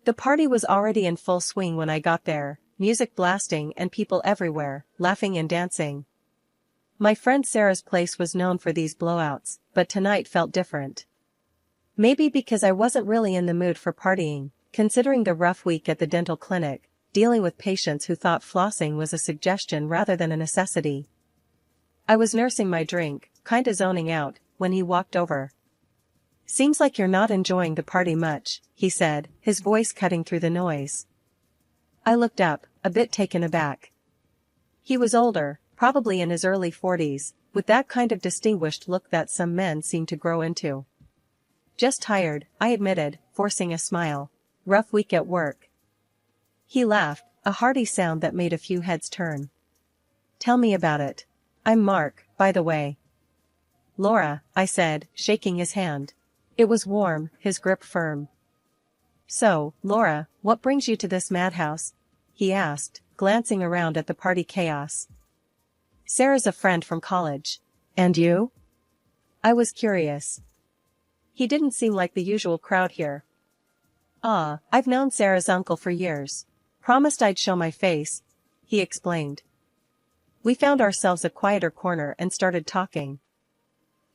The party was already in full swing when I got there, music blasting and people everywhere, laughing and dancing. My friend Sarah's place was known for these blowouts, but tonight felt different. Maybe because I wasn't really in the mood for partying, considering the rough week at the dental clinic, dealing with patients who thought flossing was a suggestion rather than a necessity. I was nursing my drink, kinda zoning out, when he walked over. "Seems like you're not enjoying the party much," he said, his voice cutting through the noise. I looked up, a bit taken aback. He was older, probably in his early 40s, with that kind of distinguished look that some men seem to grow into. "Just tired," I admitted, forcing a smile. "Rough week at work." He laughed, a hearty sound that made a few heads turn. "Tell me about it. I'm Mark, by the way." "Laura," I said, shaking his hand. It was warm, his grip firm. "So, Laura, what brings you to this madhouse?" he asked, glancing around at the party chaos. "Sarah's a friend from college. And you?" I was curious. He didn't seem like the usual crowd here. "Ah, I've known Sarah's uncle for years. Promised I'd show my face," he explained. We found ourselves a quieter corner and started talking.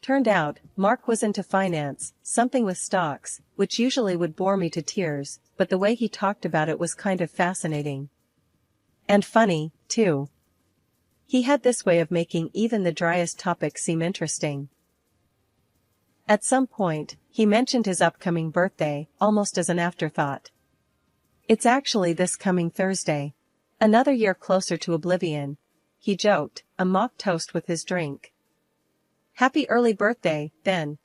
Turned out, Mark was into finance, something with stocks, which usually would bore me to tears, but the way he talked about it was kind of fascinating. And funny, too. He had this way of making even the driest topics seem interesting. At some point, he mentioned his upcoming birthday, almost as an afterthought. "It's actually this coming Thursday. Another year closer to oblivion," he joked, a mock toast with his drink. "Happy early birthday, then.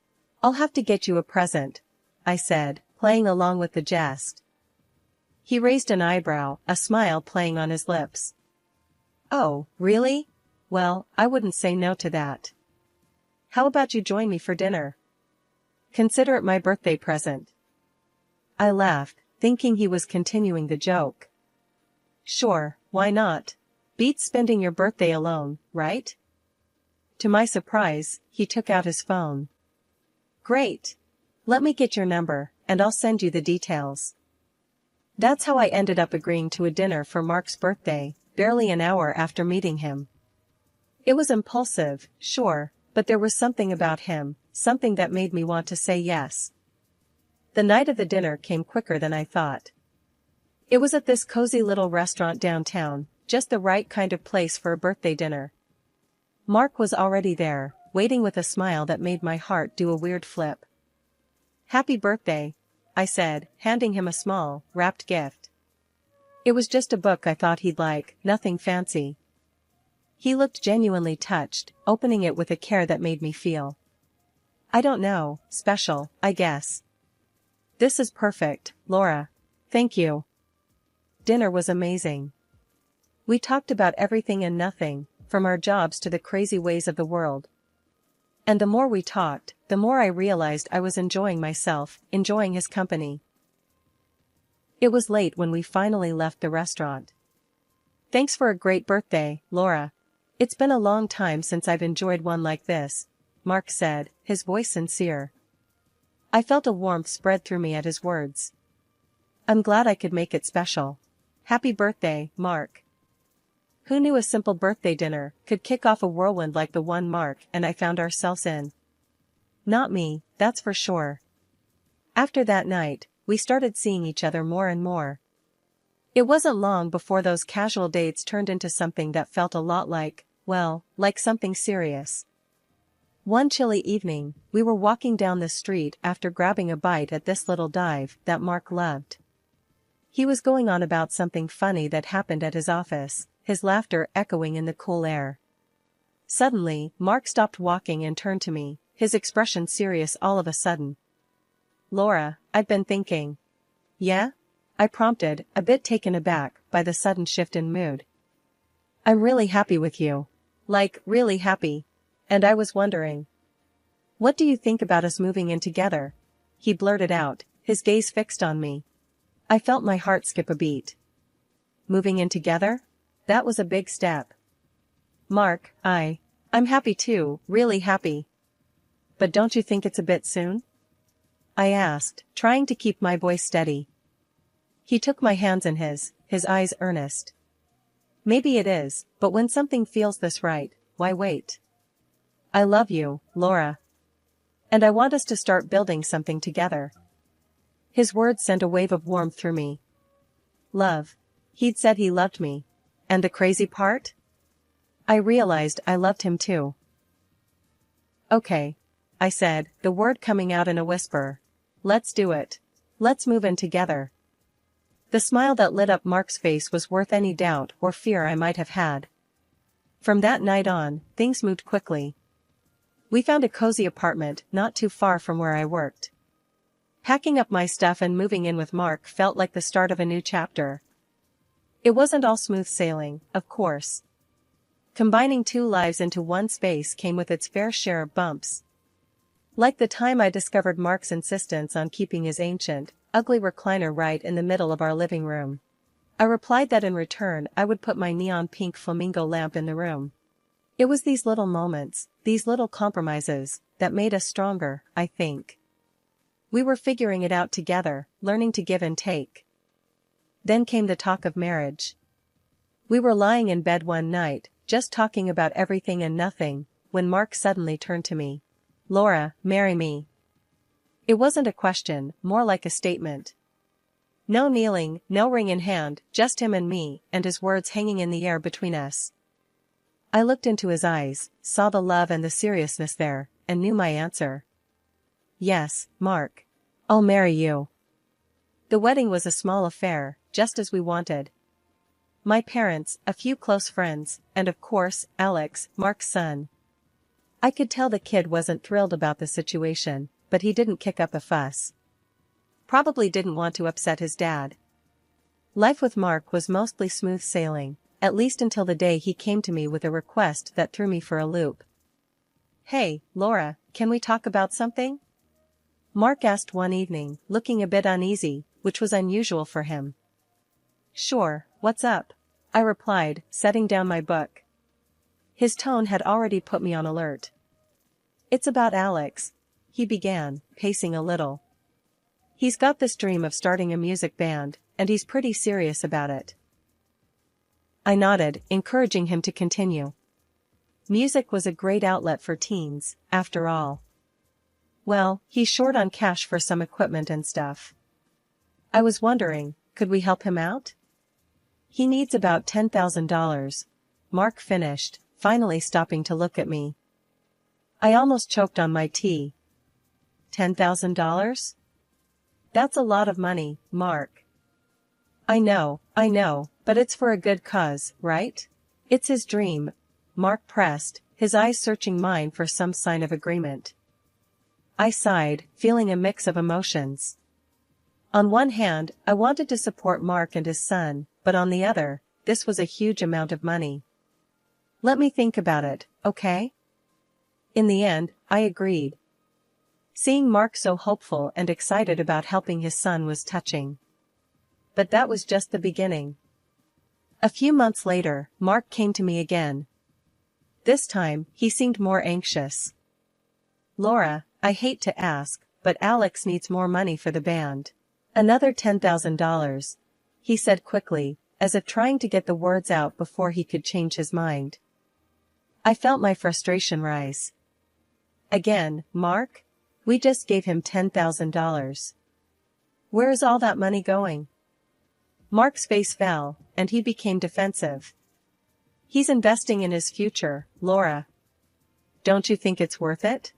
I'll have to get you a present," I said, playing along with the jest. He raised an eyebrow, a smile playing on his lips. "Oh, really? Well, I wouldn't say no to that. How about you join me for dinner? Consider it my birthday present." I laughed, thinking he was continuing the joke. "Sure, why not? Beats spending your birthday alone, right?" To my surprise, he took out his phone. "Great. Let me get your number, and I'll send you the details." That's how I ended up agreeing to a dinner for Mark's birthday, barely an hour after meeting him. It was impulsive, sure, but there was something about him, something that made me want to say yes. The night of the dinner came quicker than I thought. It was at this cozy little restaurant downtown, just the right kind of place for a birthday dinner. Mark was already there, waiting with a smile that made my heart do a weird flip. "Happy birthday," I said, handing him a small, wrapped gift. It was just a book I thought he'd like, nothing fancy. He looked genuinely touched, opening it with a care that made me feel, I don't know, special, I guess. "This is perfect, Laura. Thank you." Dinner was amazing. We talked about everything and nothing, from our jobs to the crazy ways of the world. And the more we talked, the more I realized I was enjoying myself, enjoying his company. It was late when we finally left the restaurant. "Thanks for a great birthday, Laura. It's been a long time since I've enjoyed one like this," Mark said, his voice sincere. I felt a warmth spread through me at his words. I'm glad I could make it special. Happy birthday, Mark. Who knew a simple birthday dinner could kick off a whirlwind like the one Mark and I found ourselves in? Not me, that's for sure. After that night, we started seeing each other more and more. It wasn't long before those casual dates turned into something that felt a lot like, well, like something serious. One chilly evening, we were walking down the street after grabbing a bite at this little dive that Mark loved. He was going on about something funny that happened at his office, his laughter echoing in the cool air. Suddenly, Mark stopped walking and turned to me, his expression serious all of a sudden. "Laura, I've been thinking." "Yeah?" I prompted, a bit taken aback by the sudden shift in mood. "I'm really happy with you. Like, really happy. And I was wondering. What do you think about us moving in together?" He blurted out, his gaze fixed on me. I felt my heart skip a beat. Moving in together? That was a big step. "Mark, I'm happy too, really happy. But don't you think it's a bit soon?" I asked, trying to keep my voice steady. He took my hands in his eyes earnest. Maybe it is, but when something feels this right, why wait? I love you, Laura. And I want us to start building something together. His words sent a wave of warmth through me. Love. He'd said he loved me. And the crazy part? I realized I loved him too. Okay. I said, the word coming out in a whisper. Let's do it. Let's move in together. The smile that lit up Mark's face was worth any doubt or fear I might have had. From that night on, things moved quickly. We found a cozy apartment not too far from where I worked. Packing up my stuff and moving in with Mark felt like the start of a new chapter. It wasn't all smooth sailing, of course. Combining two lives into one space came with its fair share of bumps. Like the time I discovered Mark's insistence on keeping his ancient, ugly recliner right in the middle of our living room. I replied that in return I would put my neon pink flamingo lamp in the room. It was these little moments, these little compromises, that made us stronger, I think. We were figuring it out together, learning to give and take. Then came the talk of marriage. We were lying in bed one night, just talking about everything and nothing, when Mark suddenly turned to me. Laura, marry me. It wasn't a question, more like a statement. No kneeling, no ring in hand, just him and me, and his words hanging in the air between us. I looked into his eyes, saw the love and the seriousness there, and knew my answer. Yes, Mark. I'll marry you. The wedding was a small affair, just as we wanted. My parents, a few close friends, and of course, Alex, Mark's son. I could tell the kid wasn't thrilled about the situation, but he didn't kick up a fuss. Probably didn't want to upset his dad. Life with Mark was mostly smooth sailing, at least until the day he came to me with a request that threw me for a loop. Hey, Laura, can we talk about something? Mark asked one evening, looking a bit uneasy, which was unusual for him. Sure, what's up? I replied, setting down my book. His tone had already put me on alert. It's about Alex, he began, pacing a little. He's got this dream of starting a music band, and he's pretty serious about it. I nodded, encouraging him to continue. Music was a great outlet for teens, after all. Well, he's short on cash for some equipment and stuff. I was wondering, could we help him out? He needs about $10,000. Mark finished, finally stopping to look at me. I almost choked on my tea. $10,000? That's a lot of money, Mark. I know, but it's for a good cause, right? It's his dream. Mark pressed, his eyes searching mine for some sign of agreement. I sighed, feeling a mix of emotions. On one hand, I wanted to support Mark and his son, but on the other, this was a huge amount of money. Let me think about it, okay? In the end, I agreed. Seeing Mark so hopeful and excited about helping his son was touching. But that was just the beginning. A few months later, Mark came to me again. This time, he seemed more anxious. Laura, I hate to ask, but Alex needs more money for the band. Another $10,000. He said quickly, as if trying to get the words out before he could change his mind. I felt my frustration rise. Again, Mark? We just gave him $10,000. Where is all that money going? Mark's face fell, and he became defensive. He's investing in his future, Laura. Don't you think it's worth it?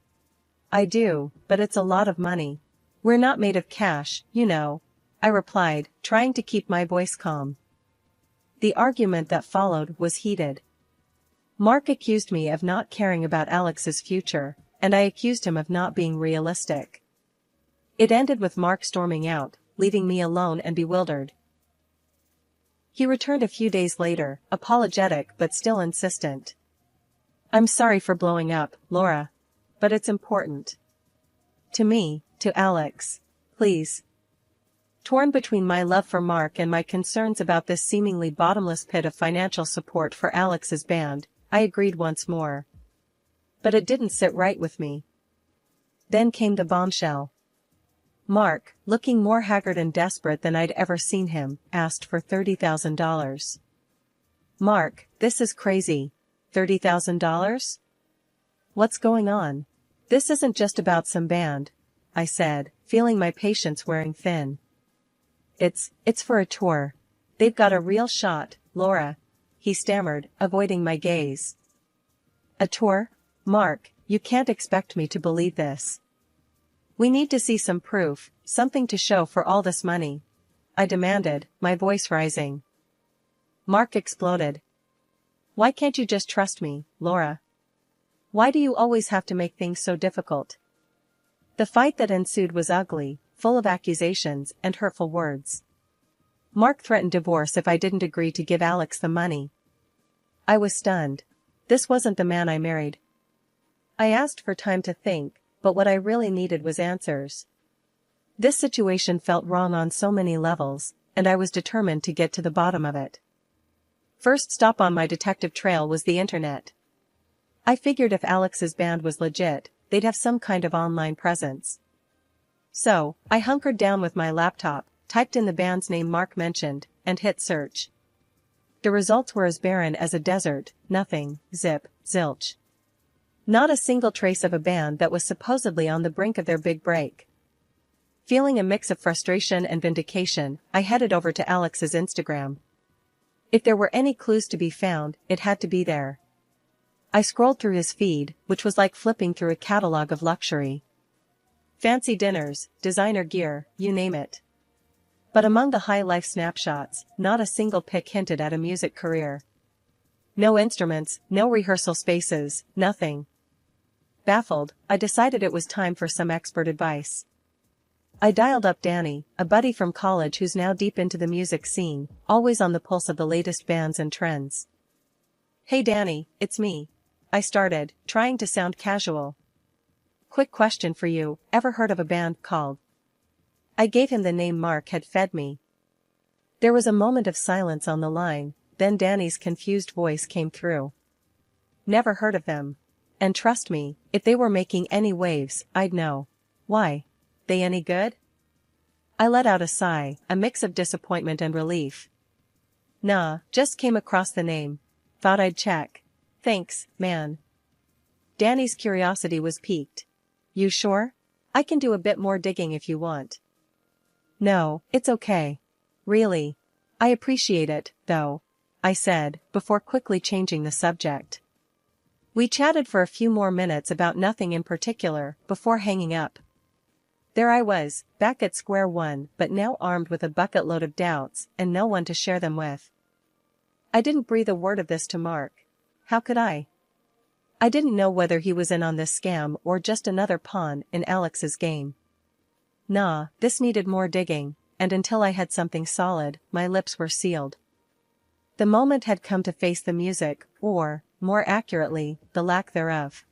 I do, but it's a lot of money. We're not made of cash, you know, I replied, trying to keep my voice calm. The argument that followed was heated. Mark accused me of not caring about Alex's future, and I accused him of not being realistic. It ended with Mark storming out, leaving me alone and bewildered. He returned a few days later, apologetic but still insistent. I'm sorry for blowing up, Laura. But it's important. To me, to Alex. Please. Torn between my love for Mark and my concerns about this seemingly bottomless pit of financial support for Alex's band, I agreed once more. But it didn't sit right with me. Then came the bombshell. Mark, looking more haggard and desperate than I'd ever seen him, asked for $30,000. Mark, this is crazy. $30,000? What's going on? This isn't just about some band, I said, feeling my patience wearing thin. It's for a tour. They've got a real shot, Laura, he stammered, avoiding my gaze. A tour? Mark, you can't expect me to believe this. We need to see some proof, something to show for all this money, I demanded, my voice rising. Mark exploded. Why can't you just trust me, Laura? Why do you always have to make things so difficult? The fight that ensued was ugly, full of accusations and hurtful words. Mark threatened divorce if I didn't agree to give Alex the money. I was stunned. This wasn't the man I married. I asked for time to think, but what I really needed was answers. This situation felt wrong on so many levels, and I was determined to get to the bottom of it. First stop on my detective trail was the internet. I figured if Alex's band was legit, they'd have some kind of online presence. So, I hunkered down with my laptop, typed in the band's name Mark mentioned, and hit search. The results were as barren as a desert, nothing, zip, zilch. Not a single trace of a band that was supposedly on the brink of their big break. Feeling a mix of frustration and vindication, I headed over to Alex's Instagram. If there were any clues to be found, it had to be there. I scrolled through his feed, which was like flipping through a catalog of luxury. Fancy dinners, designer gear, you name it. But among the high-life snapshots, not a single pic hinted at a music career. No instruments, no rehearsal spaces, nothing. Baffled, I decided it was time for some expert advice. I dialed up Danny, a buddy from college who's now deep into the music scene, always on the pulse of the latest bands and trends. Hey Danny, it's me. I started, trying to sound casual. Quick question for you, ever heard of a band called? I gave him the name Mark had fed me. There was a moment of silence on the line, then Danny's confused voice came through. Never heard of them. And trust me, if they were making any waves, I'd know. Why? They any good? I let out a sigh, a mix of disappointment and relief. Nah, just came across the name. Thought I'd check. Thanks, man. Danny's curiosity was piqued. You sure? I can do a bit more digging if you want. No, it's okay. Really. I appreciate it, though, I said, before quickly changing the subject. We chatted for a few more minutes about nothing in particular, before hanging up. There I was, back at square one, but now armed with a bucket load of doubts, and no one to share them with. I didn't breathe a word of this to Mark. How could I? I didn't know whether he was in on this scam or just another pawn in Alex's game. Nah, this needed more digging, and until I had something solid, my lips were sealed. The moment had come to face the music, or, more accurately, the lack thereof.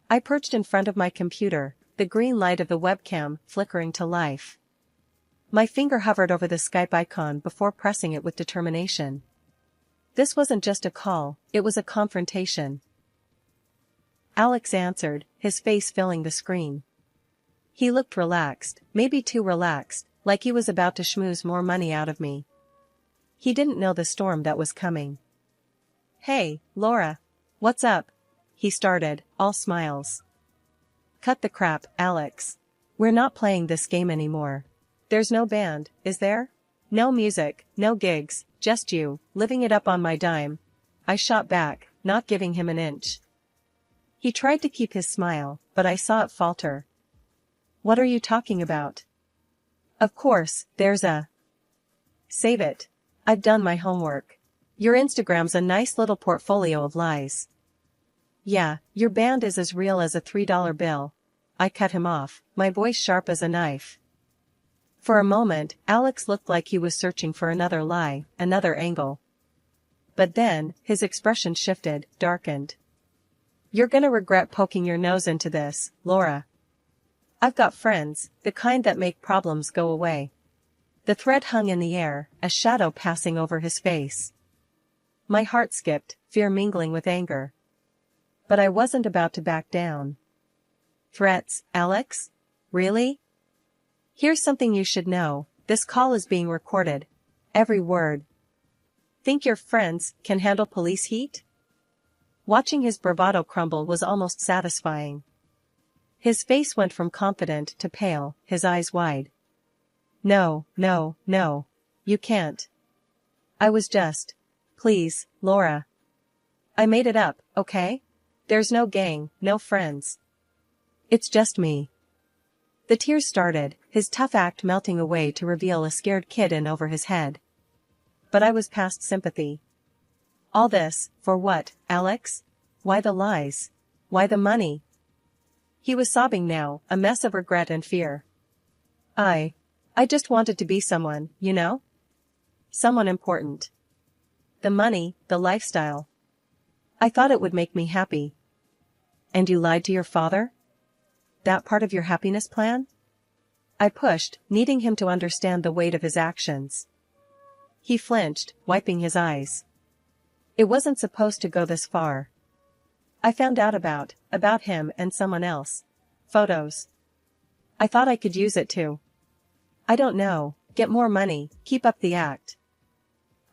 I perched in front of my computer, the green light of the webcam flickering to life. My finger hovered over the Skype icon before pressing it with determination. This wasn't just a call, it was a confrontation. Alex answered, his face filling the screen. He looked relaxed, maybe too relaxed, like he was about to schmooze more money out of me. He didn't know the storm that was coming. Hey, Laura. What's up? He started, all smiles. Cut the crap, Alex. We're not playing this game anymore. There's no band, is there? No music, no gigs, just you, living it up on my dime. I shot back, not giving him an inch. He tried to keep his smile, but I saw it falter. What are you talking about? Of course, there's a... Save it. I've done my homework. Your Instagram's a nice little portfolio of lies. Yeah, your band is as real as a $3 bill. I cut him off, my voice sharp as a knife. For a moment, Alex looked like he was searching for another lie, another angle. But then, his expression shifted, darkened. You're gonna regret poking your nose into this, Laura. I've got friends, the kind that make problems go away. The threat hung in the air, a shadow passing over his face. My heart skipped, fear mingling with anger. But I wasn't about to back down. Threats, Alex? Really? Here's something you should know, this call is being recorded. Every word. Think your friends can handle police heat? Watching his bravado crumble was almost satisfying. His face went from confident to pale, his eyes wide. No, no, no. You can't. I was just. Please, Laura. I made it up, okay? There's no gang, no friends. It's just me. The tears started, his tough act melting away to reveal a scared kid in over his head. But I was past sympathy. All this, for what, Alex? Why the lies? Why the money? He was sobbing now, a mess of regret and fear. I just wanted to be someone, you know? Someone important. The money, the lifestyle. I thought it would make me happy. And you lied to your father? That part of your happiness plan? I pushed, needing him to understand the weight of his actions. He flinched, wiping his eyes. It wasn't supposed to go this far. I found out about him and someone else. Photos. I thought I could use it to. I don't know, get more money, keep up the act.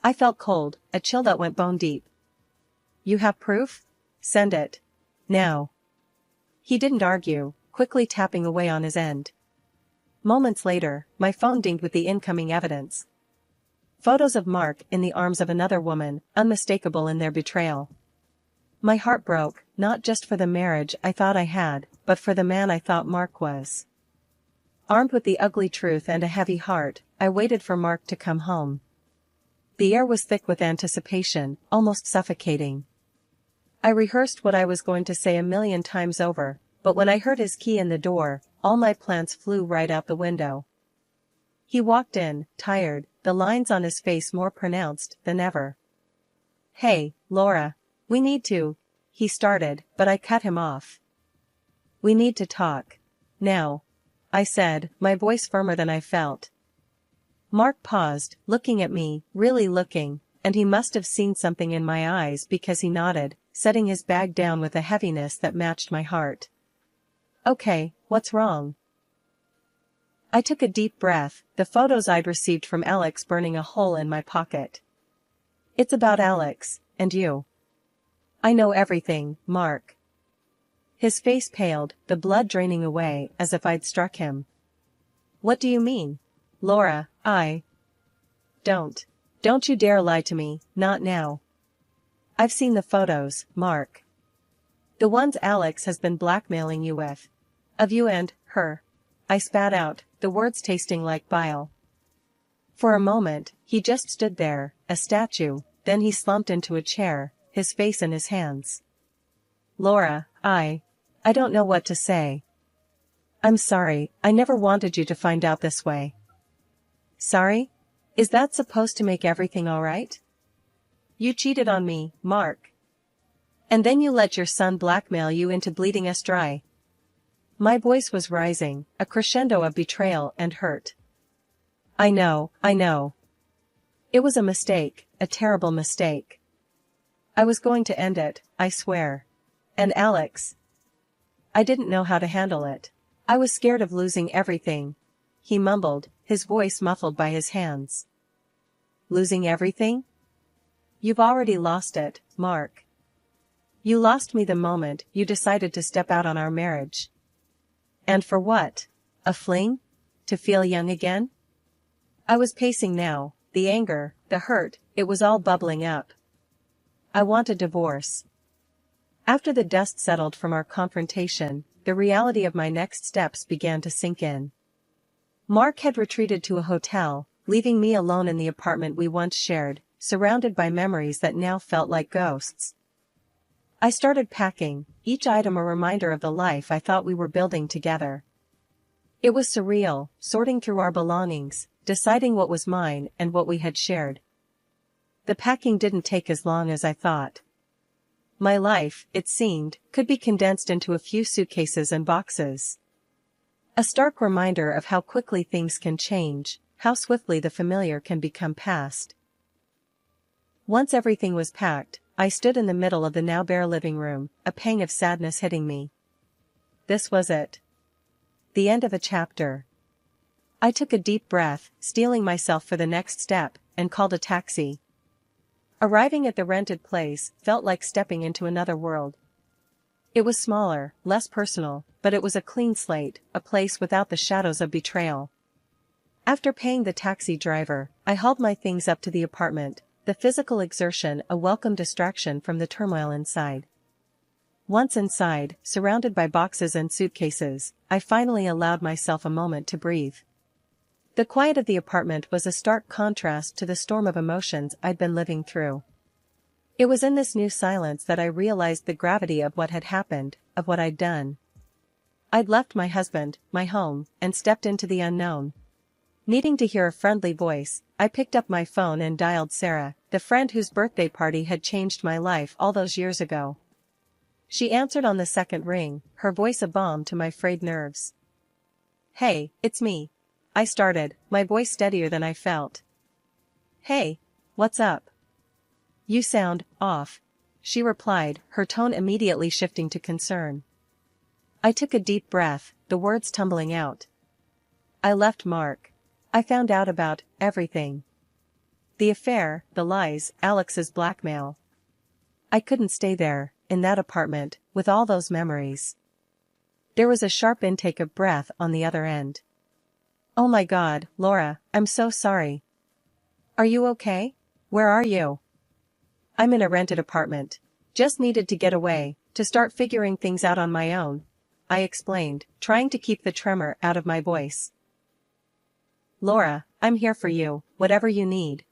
I felt cold, a chill that went bone deep. You have proof? Send it. Now. He didn't argue, quickly tapping away on his end. Moments later, my phone dinged with the incoming evidence. Photos of Mark in the arms of another woman, unmistakable in their betrayal. My heart broke, not just for the marriage I thought I had, but for the man I thought Mark was. Armed with the ugly truth and a heavy heart, I waited for Mark to come home. The air was thick with anticipation, almost suffocating. I rehearsed what I was going to say a million times over, but when I heard his key in the door, all my plans flew right out the window. He walked in, tired, the lines on his face more pronounced than ever. Hey, Laura. We need to, he started, but I cut him off. We need to talk. Now. I said, my voice firmer than I felt. Mark paused, looking at me, really looking, and he must have seen something in my eyes because he nodded, setting his bag down with a heaviness that matched my heart. Okay, what's wrong? I took a deep breath, the photos I'd received from Alex burning a hole in my pocket. It's about Alex, and you. I know everything, Mark. His face paled, the blood draining away as if I'd struck him. What do you mean? Laura, Don't you dare lie to me, not now. I've seen the photos, Mark. The ones Alex has been blackmailing you with. Of you and her. I spat out, the words tasting like bile. For a moment, he just stood there, a statue, then he slumped into a chair, his face in his hands. Laura, I don't know what to say. I'm sorry, I never wanted you to find out this way. Sorry? Is that supposed to make everything alright? You cheated on me, Mark. And then you let your son blackmail you into bleeding us dry. My voice was rising, a crescendo of betrayal and hurt. I know. It was a mistake, a terrible mistake. I was going to end it, I swear. And Alex. I didn't know how to handle it. I was scared of losing everything. He mumbled, his voice muffled by his hands. Losing everything? You've already lost it, Mark. You lost me the moment you decided to step out on our marriage. And for what? A fling? To feel young again? I was pacing now, the anger, the hurt, it was all bubbling up. I want a divorce. After the dust settled from our confrontation, the reality of my next steps began to sink in. Mark had retreated to a hotel, leaving me alone in the apartment we once shared, surrounded by memories that now felt like ghosts. I started packing, each item a reminder of the life I thought we were building together. It was surreal, sorting through our belongings, deciding what was mine and what we had shared. The packing didn't take as long as I thought. My life, it seemed, could be condensed into a few suitcases and boxes. A stark reminder of how quickly things can change, how swiftly the familiar can become past. Once everything was packed, I stood in the middle of the now bare living room, a pang of sadness hitting me. This was it. The end of a chapter. I took a deep breath, steeling myself for the next step, and called a taxi. Arriving at the rented place felt like stepping into another world. It was smaller, less personal, but it was a clean slate, a place without the shadows of betrayal. After paying the taxi driver, I hauled my things up to the apartment, the physical exertion a welcome distraction from the turmoil inside. Once inside, surrounded by boxes and suitcases, I finally allowed myself a moment to breathe. The quiet of the apartment was a stark contrast to the storm of emotions I'd been living through. It was in this new silence that I realized the gravity of what had happened, of what I'd done. I'd left my husband, my home, and stepped into the unknown. Needing to hear a friendly voice, I picked up my phone and dialed Sarah, the friend whose birthday party had changed my life all those years ago. She answered on the second ring, her voice a balm to my frayed nerves. "Hey, it's me," I started, my voice steadier than I felt. "Hey, what's up? You sound off," she replied, her tone immediately shifting to concern. I took a deep breath, the words tumbling out. "I left Mark. I found out about everything. The affair, the lies, Alex's blackmail. I couldn't stay there, in that apartment, with all those memories." There was a sharp intake of breath on the other end. "Oh my God, Laura, I'm so sorry. Are you okay? Where are you?" "I'm in a rented apartment. Just needed to get away, to start figuring things out on my own," I explained, trying to keep the tremor out of my voice. "Laura, I'm here for you, whatever you need."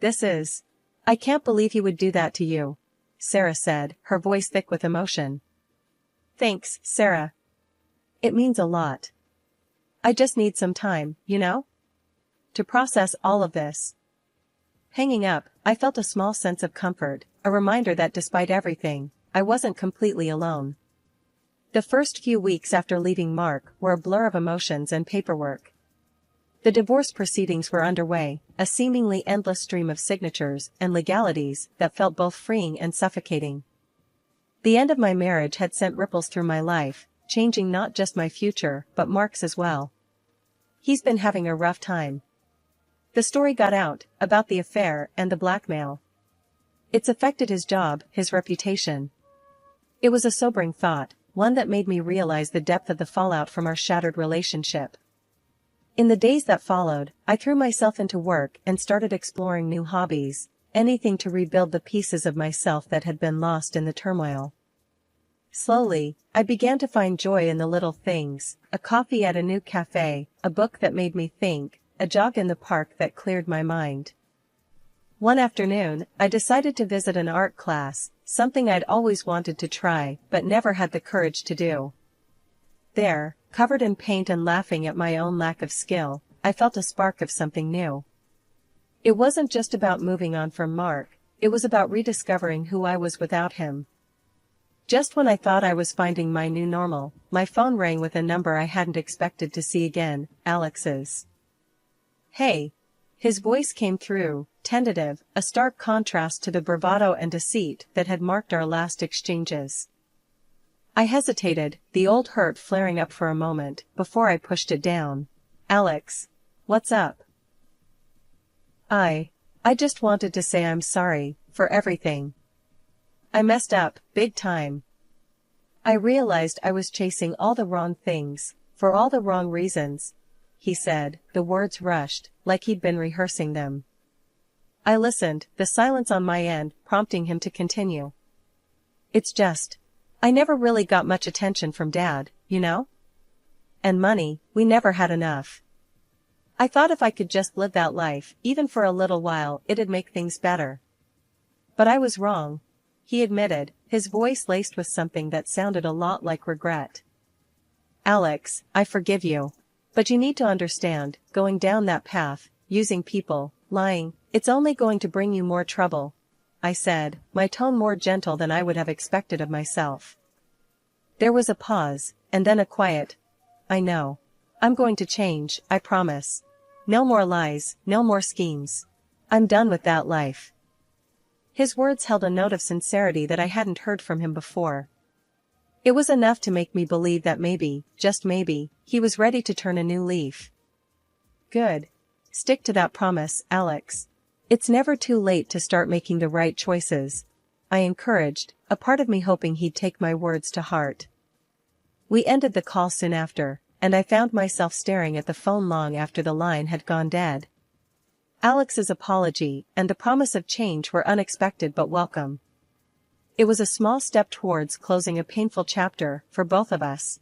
I can't believe he would do that to you," Sarah said, her voice thick with emotion. "Thanks, Sarah. It means a lot. I just need some time, to process all of this." Hanging up, I felt a small sense of comfort, a reminder that despite everything, I wasn't completely alone. The first few weeks after leaving Mark were a blur of emotions and paperwork. The divorce proceedings were underway, a seemingly endless stream of signatures and legalities that felt both freeing and suffocating. The end of my marriage had sent ripples through my life, changing not just my future but Mark's as well. He's been having a rough time. The story got out, about the affair and the blackmail. It's affected his job, his reputation. It was a sobering thought, one that made me realize the depth of the fallout from our shattered relationship. In the days that followed, I threw myself into work and started exploring new hobbies, anything to rebuild the pieces of myself that had been lost in the turmoil. Slowly, I began to find joy in the little things, a coffee at a new cafe, a book that made me think, a jog in the park that cleared my mind. One afternoon, I decided to visit an art class, something I'd always wanted to try but never had the courage to do. There, covered in paint and laughing at my own lack of skill, I felt a spark of something new. It wasn't just about moving on from Mark, it was about rediscovering who I was without him. Just when I thought I was finding my new normal, my phone rang with a number I hadn't expected to see again, Alex's. "Hey." His voice came through, tentative, a stark contrast to the bravado and deceit that had marked our last exchanges. I hesitated, the old hurt flaring up for a moment, before I pushed it down. "Alex. What's up?" I just wanted to say I'm sorry, for everything. I messed up, big time. I realized I was chasing all the wrong things, for all the wrong reasons," he said, the words rushed, like he'd been rehearsing them. I listened, the silence on my end prompting him to continue. "It's just, I never really got much attention from Dad, And money, we never had enough. I thought if I could just live that life, even for a little while, it'd make things better. But I was wrong," he admitted, his voice laced with something that sounded a lot like regret. "Alex, I forgive you. But you need to understand, going down that path, using people, lying, it's only going to bring you more trouble," I said, my tone more gentle than I would have expected of myself. There was a pause, and then a quiet, "I know. I'm going to change, I promise. No more lies, no more schemes. I'm done with that life." His words held a note of sincerity that I hadn't heard from him before. It was enough to make me believe that maybe, just maybe, he was ready to turn a new leaf. Good. Stick to that promise, Alex. It's never too late to start making the right choices. I encouraged, a part of me hoping he'd take my words to heart. We ended the call soon after, and I found myself staring at the phone long after the line had gone dead. Alex's apology and the promise of change were unexpected but welcome. It was a small step towards closing a painful chapter for both of us.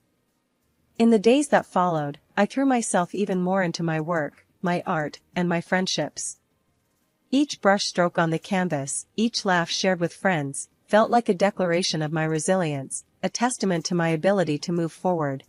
In the days that followed, I threw myself even more into my work, my art, and my friendships. Each brushstroke on the canvas, each laugh shared with friends, felt like a declaration of my resilience, a testament to my ability to move forward,